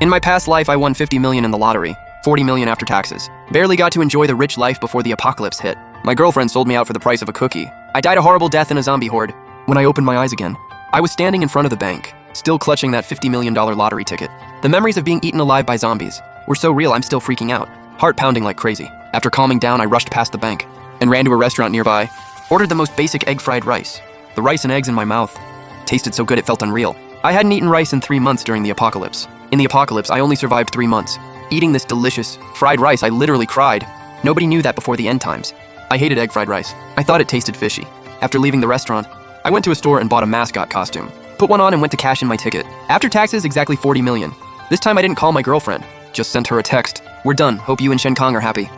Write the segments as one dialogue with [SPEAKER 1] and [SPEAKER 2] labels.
[SPEAKER 1] In my past life, I won 50 million in the lottery, 40 million after taxes. Barely got to enjoy the rich life before the apocalypse hit. My girlfriend sold me out for the price of a cookie. I died a horrible death in a zombie horde. When I opened my eyes again, I was standing in front of the bank, still clutching that $50 million lottery ticket. The memories of being eaten alive by zombies were so real I'm still freaking out, heart pounding like crazy. After calming down, I rushed past the bank and ran to a restaurant nearby, ordered the most basic egg fried rice. The rice and eggs in my mouth tasted so good it felt unreal. I hadn't eaten rice in 3 months during the apocalypse. In the apocalypse, I only survived 3 months. Eating this delicious fried rice, I literally cried. Nobody knew that before the end times. I hated egg fried rice. I thought it tasted fishy. After leaving the restaurant, I went to a store and bought a mascot costume. Put one on and went to cash in my ticket. After taxes, exactly 40 million. This time I didn't call my girlfriend, just sent her a text. We're done, hope you and Shen Kang are happy.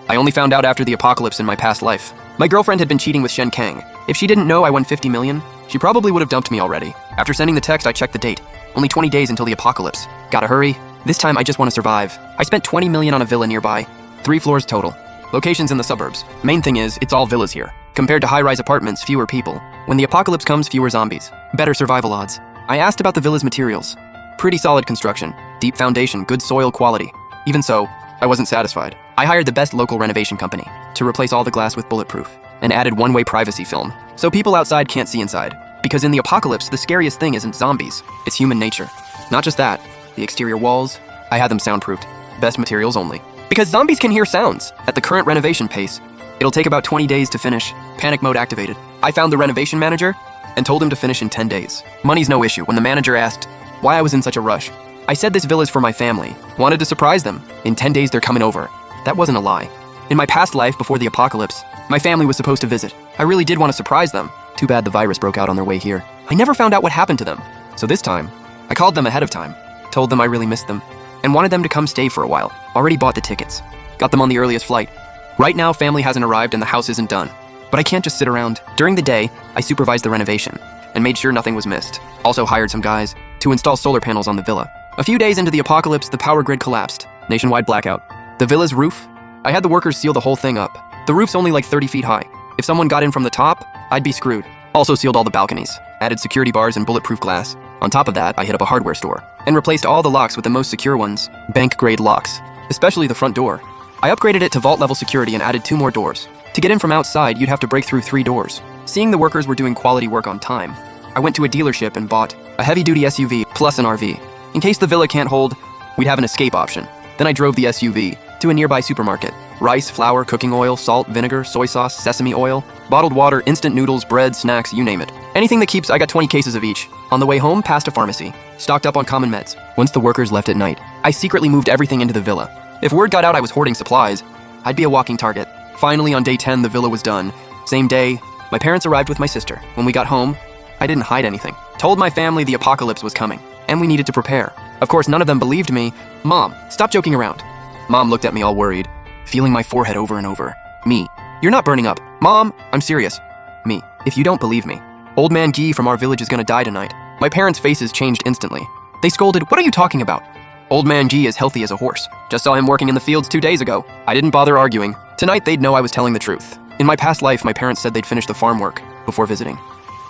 [SPEAKER 1] I only found out after the apocalypse in my past life. My girlfriend had been cheating with Shen Kang. If she didn't know I won 50 million, she probably would have dumped me already. After sending the text, I checked the date. Only 20 days until the apocalypse. Gotta hurry. This time I just want to survive. I spent 20 million on a villa nearby. 3 floors total. Locations in the suburbs. Main thing is, it's all villas here. Compared to high-rise apartments, fewer people. When the apocalypse comes, fewer zombies. Better survival odds. I asked about the villa's materials. Pretty solid construction. Deep foundation, good soil quality. Even so, I wasn't satisfied. I hired the best local renovation company to replace all the glass with bulletproof and added one-way privacy film so people outside can't see inside. Because in the apocalypse, the scariest thing isn't zombies, it's human nature. Not just that, the exterior walls, I had them soundproofed. Best materials only. Because zombies can hear sounds. At the current renovation pace, it'll take about 20 days to finish. Panic mode activated. I found the renovation manager and told him to finish in 10 days. Money's no issue. When the manager asked why I was in such a rush, I said this villa's for my family. Wanted to surprise them. In 10 days, they're coming over. That wasn't a lie. In my past life, before the apocalypse, my family was supposed to visit. I really did want to surprise them. Too bad the virus broke out on their way here. I never found out what happened to them. So this time, I called them ahead of time, told them I really missed them, and wanted them to come stay for a while. Already bought the tickets. Got them on the earliest flight. Right now, family hasn't arrived and the house isn't done. But I can't just sit around. During the day, I supervised the renovation and made sure nothing was missed. Also hired some guys to install solar panels on the villa. A few days into the apocalypse, the power grid collapsed. Nationwide blackout. The villa's roof? I had the workers seal the whole thing up. The roof's only like 30 feet high. If someone got in from the top, I'd be screwed. Also sealed all the balconies, added security bars and bulletproof glass. On top of that, I hit up a hardware store and replaced all the locks with the most secure ones, bank-grade locks, especially the front door. I upgraded it to vault-level security and added 2 more doors. To get in from outside, you'd have to break through 3 doors. Seeing the workers were doing quality work on time, I went to a dealership and bought a heavy-duty SUV plus an RV. In case the villa can't hold, we'd have an escape option. Then I drove the SUV to a nearby supermarket. Rice, flour, cooking oil, salt, vinegar, soy sauce, sesame oil, bottled water, instant noodles, bread, snacks, you name it. Anything that keeps, I got 20 cases of each. On the way home, past a pharmacy, stocked up on common meds. Once the workers left at night, I secretly moved everything into the villa. If word got out I was hoarding supplies, I'd be a walking target. Finally, on day 10, the villa was done. Same day, my parents arrived with my sister. When we got home, I didn't hide anything. Told my family the apocalypse was coming, and we needed to prepare. Of course, none of them believed me. Mom, stop joking around. Mom looked at me all worried, feeling my forehead over and over. Me, you're not burning up. Mom, I'm serious. Me, if you don't believe me, Old Man Guy from our village is gonna die tonight. My parents' faces changed instantly. They scolded, what are you talking about? Old Man Guy is healthy as a horse. Just saw him working in the fields 2 days ago. I didn't bother arguing. Tonight they'd know I was telling the truth. In my past life, my parents said they'd finish the farm work before visiting.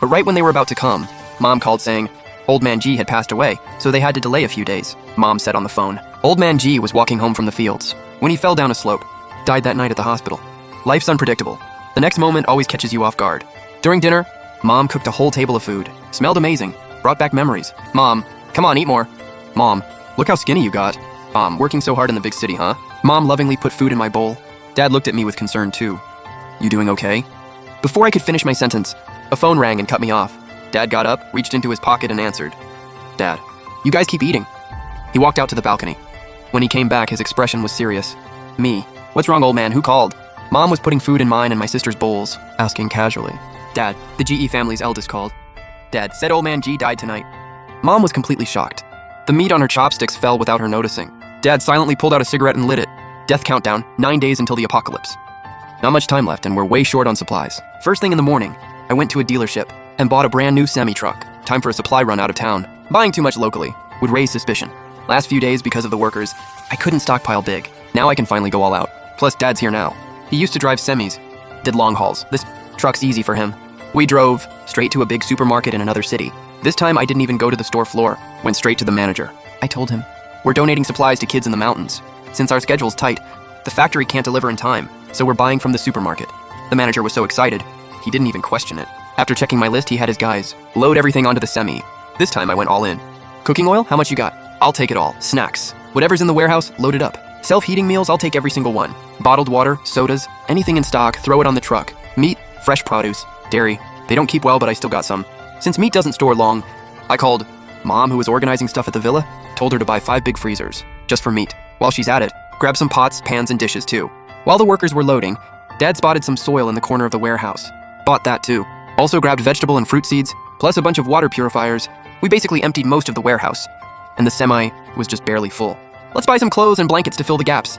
[SPEAKER 1] But right when they were about to come, Mom called saying, Old Man G had passed away, so they had to delay a few days. Mom said on the phone. Old Man G was walking home from the fields when he fell down a slope. Died that night at the hospital. Life's unpredictable. The next moment always catches you off guard. During dinner, Mom cooked a whole table of food. Smelled amazing. Brought back memories. Mom, come on, eat more. Mom, look how skinny you got. Mom, working so hard in the big city, huh? Mom lovingly put food in my bowl. Dad looked at me with concern too. You doing okay? Before I could finish my sentence, a phone rang and cut me off. Dad got up, reached into his pocket and answered. Dad, you guys keep eating. He walked out to the balcony. When he came back, his expression was serious. Me, what's wrong, old man? Who called? Mom was putting food in mine and my sister's bowls, asking casually. Dad, the GE family's eldest called. Dad, said Old Man G died tonight. Mom was completely shocked. The meat on her chopsticks fell without her noticing. Dad silently pulled out a cigarette and lit it. Death countdown, 9 days until the apocalypse. Not much time left and we're way short on supplies. First thing in the morning, I went to a dealership and bought a brand new semi-truck. Time for a supply run out of town. Buying too much locally would raise suspicion. Last few days, because of the workers, I couldn't stockpile big. Now I can finally go all out. Plus, Dad's here now. He used to drive semis, did long hauls. This truck's easy for him. We drove straight to a big supermarket in another city. This time, I didn't even go to the store floor. Went straight to the manager. I told him, We're donating supplies to kids in the mountains. Since our schedule's tight, the factory can't deliver in time, so we're buying from the supermarket. The manager was so excited, he didn't even question it. After checking my list, he had his guys load everything onto the semi. This time I went all in. Cooking oil? How much you got? I'll take it all. Snacks. Whatever's in the warehouse, load it up. Self-heating meals? I'll take every single one. Bottled water, sodas, anything in stock, throw it on the truck. Meat, fresh produce, dairy. They don't keep well, but I still got some. Since meat doesn't store long, I called Mom, who was organizing stuff at the villa, told her to buy 5 big freezers, just for meat. While she's at it, grab some pots, pans, and dishes too. While the workers were loading, Dad spotted some soil in the corner of the warehouse. Bought that too. Also grabbed vegetable and fruit seeds, plus a bunch of water purifiers. We basically emptied most of the warehouse, and the semi was just barely full. Let's buy some clothes and blankets to fill the gaps.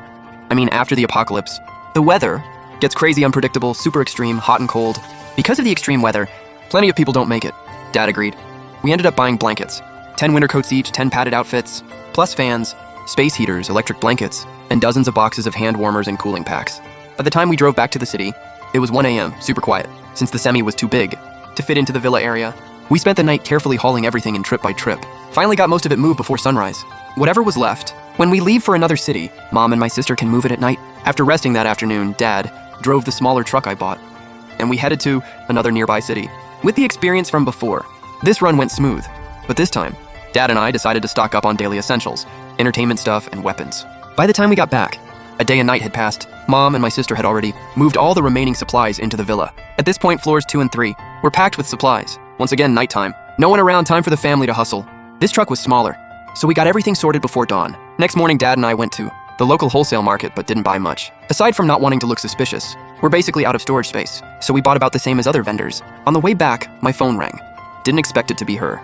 [SPEAKER 1] I mean, after the apocalypse, the weather gets crazy unpredictable, super extreme, hot and cold. Because of the extreme weather, plenty of people don't make it. Dad agreed. We ended up buying blankets. 10 winter coats each, 10 padded outfits, plus fans, space heaters, electric blankets, and dozens of boxes of hand warmers and cooling packs. By the time we drove back to the city, it was 1 a.m., super quiet, since the semi was too big to fit into the villa area. We spent the night carefully hauling everything in trip by trip. Finally got most of it moved before sunrise. Whatever was left, when we leave for another city, Mom and my sister can move it at night. After resting that afternoon, Dad drove the smaller truck I bought, and we headed to another nearby city. With the experience from before, this run went smooth, but this time, Dad and I decided to stock up on daily essentials, entertainment stuff, and weapons. By the time we got back, a day and night had passed. Mom and my sister had already moved all the remaining supplies into the villa. At this point, floors 2 and 3 were packed with supplies. Once again, nighttime. No one around, time for the family to hustle. This truck was smaller, so we got everything sorted before dawn. Next morning, Dad and I went to the local wholesale market, but didn't buy much. Aside from not wanting to look suspicious, we're basically out of storage space, so we bought about the same as other vendors. On the way back, my phone rang. Didn't expect it to be her.